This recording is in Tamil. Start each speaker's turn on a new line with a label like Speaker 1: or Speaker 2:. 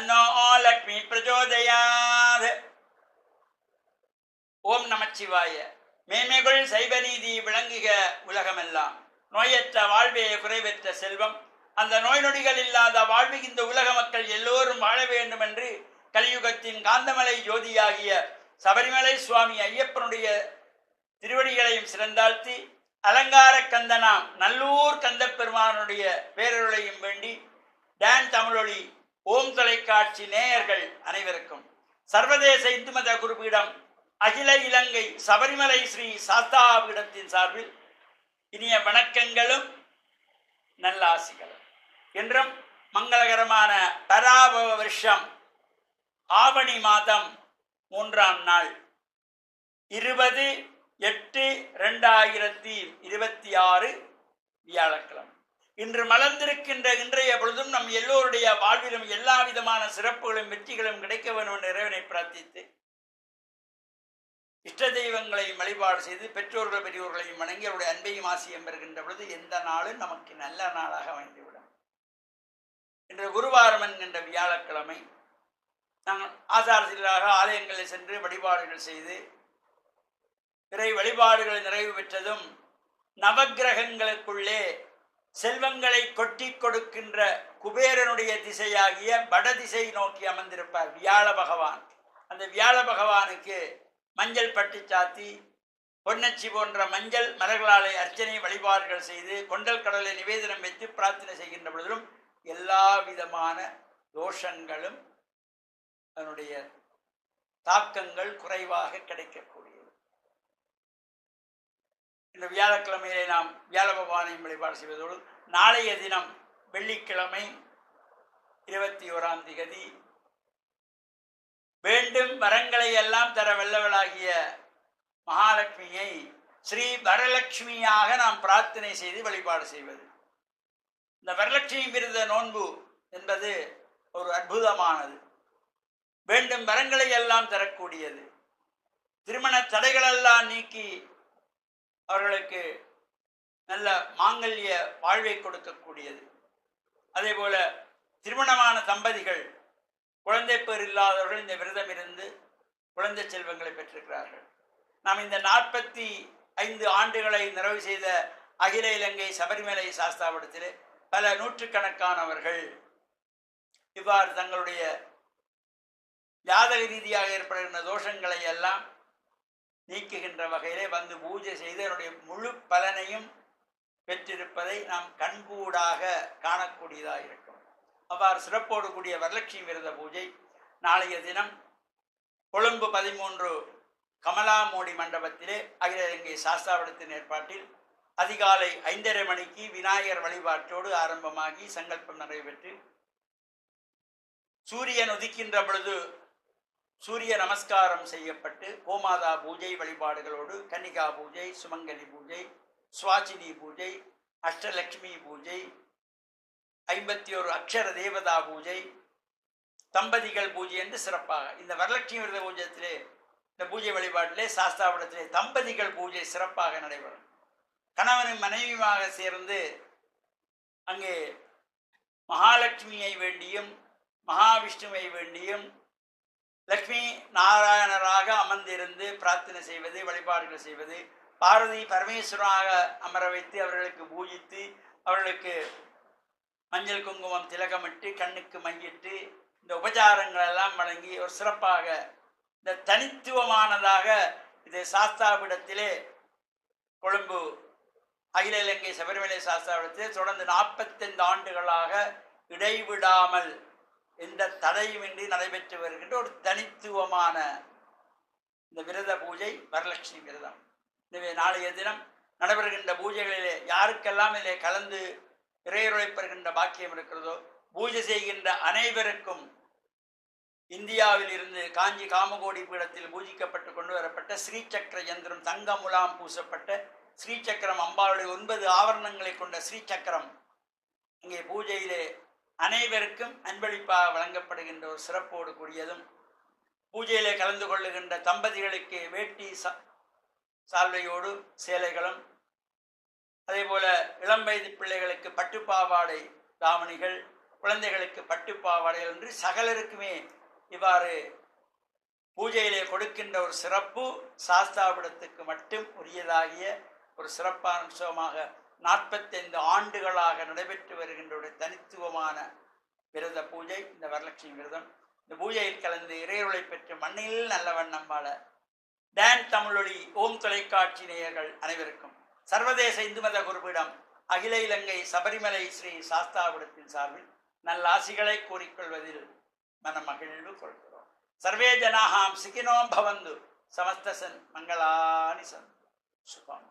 Speaker 1: தன்னோ லக்ஷ்மி பிரச்சோதயாத். ஓம் நமச்சிவாய. மேன்மைகள் சைவநீதி விளங்குக உலகமெல்லாம். நோயற்ற வாழ்வே குறைவற்ற செல்வம். அந்த நோய் நொடிகள் இல்லாத வாழ்வு இந்த உலக மக்கள் எல்லோரும் வாழ வேண்டும் என்று கலியுகத்தின் காந்தமலை ஜோதியாகிய சபரிமலை சுவாமி ஐயப்பனுடைய திருவடிகளையும் சிறந்தாழ்த்தி, அலங்கார கந்தனாம் நல்லூர் கந்த பெருமானுடைய பேரருளையும் வேண்டி, டான் தமிழொலி ஓம் தொலைக்காட்சி நேயர்கள் அனைவருக்கும் சர்வதேச இந்து மத குருபீடம் அகில இலங்கை சபரிமலை ஸ்ரீ சாஸ்தாபீடத்தின் சார்பில் இனிய வணக்கங்களும் நல்லாசிகளும். என்றும் மங்களகரமான பராபவ வருஷம் ஆவணி மாதம் 3ஆம் நாள் 20/8/2026 வியாழக்கிழமை. இன்று மலர்ந்திருக்கின்ற இன்றைய பொழுதும் நம் எல்லோருடைய வாழ்விலும் எல்லா விதமான சிறப்புகளும் வெற்றிகளும் கிடைக்க வேண்டும் என்ற இறைவனை பிரார்த்தித்து, இஷ்ட தெய்வங்களையும் வழிபாடு செய்து பெற்றோர்கள் பெரியோர்களையும் வணங்கி அவருடைய அன்பையும் ஆசியம் பெறுகின்ற பொழுது எந்த நாளும் நமக்கு நல்ல நாளாக அமைந்துவிடும். இன்று குருவாரம் என்கின்ற வியாழக்கிழமை நாங்கள் ஆசாரத்திலாக ஆலயங்களில் சென்று வழிபாடுகள் செய்து இறை வழிபாடுகள் நிறைவு பெற்றதும் நவக்கிரகங்களுக்குள்ளே செல்வங்களை கொட்டி கொடுக்கின்ற குபேரனுடைய திசையாகிய வடதிசை நோக்கி அமர்ந்திருப்பார் வியாழ பகவான். அந்த வியாழ பகவானுக்கு மஞ்சள் பட்டு சாத்தி பொன்னச்சி போன்ற மஞ்சள் மலர்களாலே அர்ச்சனை வழிபாடுகள் செய்து கொண்டல் கடலை நிவேதனம் வைத்து பிரார்த்தனை செய்கின்ற பொழுதிலும் எல்லா விதமான தோஷங்களும் அதனுடைய தாக்கங்கள் குறைவாக கிடைக்கக்கூடியது. இந்த வியாழக்கிழமையிலே நாம் வியாழ பகவானையும் வழிபாடு செய்வதோடு, நாளைய தினம் வெள்ளிக்கிழமை 21ஆம் திகதி வேண்டும் வரங்களை எல்லாம் தர வல்லவளாகிய மகாலட்சுமியை ஸ்ரீ வரலட்சுமியாக நாம் பிரார்த்தனை செய்து வழிபாடு செய்வது. இந்த வரலட்சுமி விரத நோன்பு என்பது ஒரு அற்புதமானது. வேண்டும் வரங்களை எல்லாம் தரக்கூடியது. திருமண தடைகளெல்லாம் நீக்கி அவர்களுக்கு நல்ல மாங்கல்ய வாழ்வை கொடுக்கக்கூடியது. அதே போல திருமணமான தம்பதிகள் குழந்தை பேர் இல்லாதவர்கள் இந்த விரதம் இருந்து குழந்தை செல்வங்களை பெற்றிருக்கிறார்கள். நாம் இந்த 45 ஆண்டுகளை நிறைவு செய்த அகில இலங்கை சபரிமலை சாஸ்தாபீடத்திலே பல நூற்றுக்கணக்கானவர்கள் இவ்வாறு தங்களுடைய ஜாதக ரீதியாக ஏற்படுகின்ற தோஷங்களை எல்லாம் நீக்குகின்ற வகையிலே வந்து பூஜை செய்து அதனுடைய முழு பலனையும் பெற்றிருப்பதை நாம் கண்கூடாக காணக்கூடியதாக இருக்கும். அவ்வாறு சிறப்போடு கூடிய வரலட்சுமி விரத பூஜை நாளைய தினம் கொழும்பு 13 கமலாமோடி மண்டபத்திலே அகில இலங்கை சாஸ்தாபீடத்தின் ஏற்பாட்டில் அதிகாலை 5:30 மணிக்கு விநாயகர் வழிபாட்டோடு ஆரம்பமாகி சங்கல்பம் நிறைவேற்றி சூரியன் உதிக்கின்ற பொழுது சூரிய நமஸ்காரம் செய்யப்பட்டு கோமாதா பூஜை வழிபாடுகளோடு கன்னிகா பூஜை, சுமங்கலி பூஜை, சுவாசினி பூஜை, அஷ்டலட்சுமி பூஜை, 51 அக்ஷர தேவதா பூஜை, தம்பதிகள் பூஜை என்று சிறப்பாக இந்த வரலட்சுமி விரத பூஜையிலே இந்த பூஜை வழிபாட்டிலே சாஸ்தாபீடத்திலே தம்பதிகள் பூஜை சிறப்பாக நடைபெறும். கணவனும் மனைவியுமாக சேர்ந்து அங்கே மகாலட்சுமியை வேண்டியும் மகாவிஷ்ணுவை வேண்டியும் லக்ஷ்மி நாராயணராக அமர்ந்திருந்து பிரார்த்தனை செய்வது, வழிபாடுகள் செய்வது, பார்வதி பரமேஸ்வரனாக அமர வைத்து அவர்களுக்கு பூஜித்து அவர்களுக்கு மஞ்சள் குங்குமம் திலகமிட்டு கண்ணுக்கு மையிட்டு இந்த உபச்சாரங்கள் எல்லாம் வழங்கி ஒரு சிறப்பாக இந்த தனித்துவமானதாக இது சாஸ்தாபீடத்திலே கொழும்பு அகில இலங்கை சபரிமலை சாஸ்தாபீடத்திலே தொடர்ந்து 45 ஆண்டுகளாக இடைவிடாமல் எந்த தடையுமின்றி நடைபெற்று வருகின்ற ஒரு தனித்துவமான இந்த விரத பூஜை வரலட்சுமி விரதம். எனவே நாளைய தினம் நடைபெறுகின்ற பூஜைகளிலே யாருக்கெல்லாம் இதிலே கலந்து இறையருளை பெறுகின்ற பாக்கியம் இருக்கிறதோ பூஜை செய்கின்ற அனைவருக்கும் இந்தியாவில் இருந்து காஞ்சி காமகோடி பீடத்தில் பூஜிக்கப்பட்டு கொண்டு வரப்பட்ட ஸ்ரீசக்கர யந்திரம் தங்க முலாம் பூசப்பட்ட ஸ்ரீசக்கரம் அம்பாளுடைய 9 ஆவரணங்களை கொண்ட ஸ்ரீசக்கரம் இங்கே பூஜையிலே அனைவருக்கும் அன்பளிப்பாக வழங்கப்படுகின்ற ஒரு சிறப்போடு கூடியதும், பூஜையிலே கலந்து கொள்ளுகின்ற தம்பதிகளுக்கு வேட்டி சால்வையோடு சேலைகளும், அதே போல இளம் வயது பிள்ளைகளுக்கு பட்டுப்பாவாடை தாவணிகள், குழந்தைகளுக்கு பட்டுப்பாவாடைகள் என்று சகலருக்குமே இவ்வாறு பூஜையிலே கொடுக்கின்ற ஒரு சிறப்பு சாஸ்தாவிடத்துக்கு மட்டும் உரியதாகிய ஒரு சிறப்பான அம்சமாக 45 ஆண்டுகளாக நடைபெற்று வருகின்ற ஒரு தனித்துவமான விரத பூஜை இந்த வரலட்சுமி விரதம். இந்த பூஜையில் கலந்து இறையருளை பெற்று மண்ணில் நல்ல வண்ணம் வாழ டான் தமிழொலி ஓம் தொலைக்காட்சி நேயர்கள் அனைவருக்கும் சர்வதேச இந்து மத குருபீடம் அகில இலங்கை சபரிமலை ஸ்ரீ சாஸ்தாவிடத்தின் சார்பில் நல்லாசிகளை கூறிக்கொள்வதில் மனமகிழ்வு கொள்கிறோம். சர்வே ஜனாஹாம் சுகினோ பவந்து சமஸ்தசன் மங்களானி சந்து சுபம்.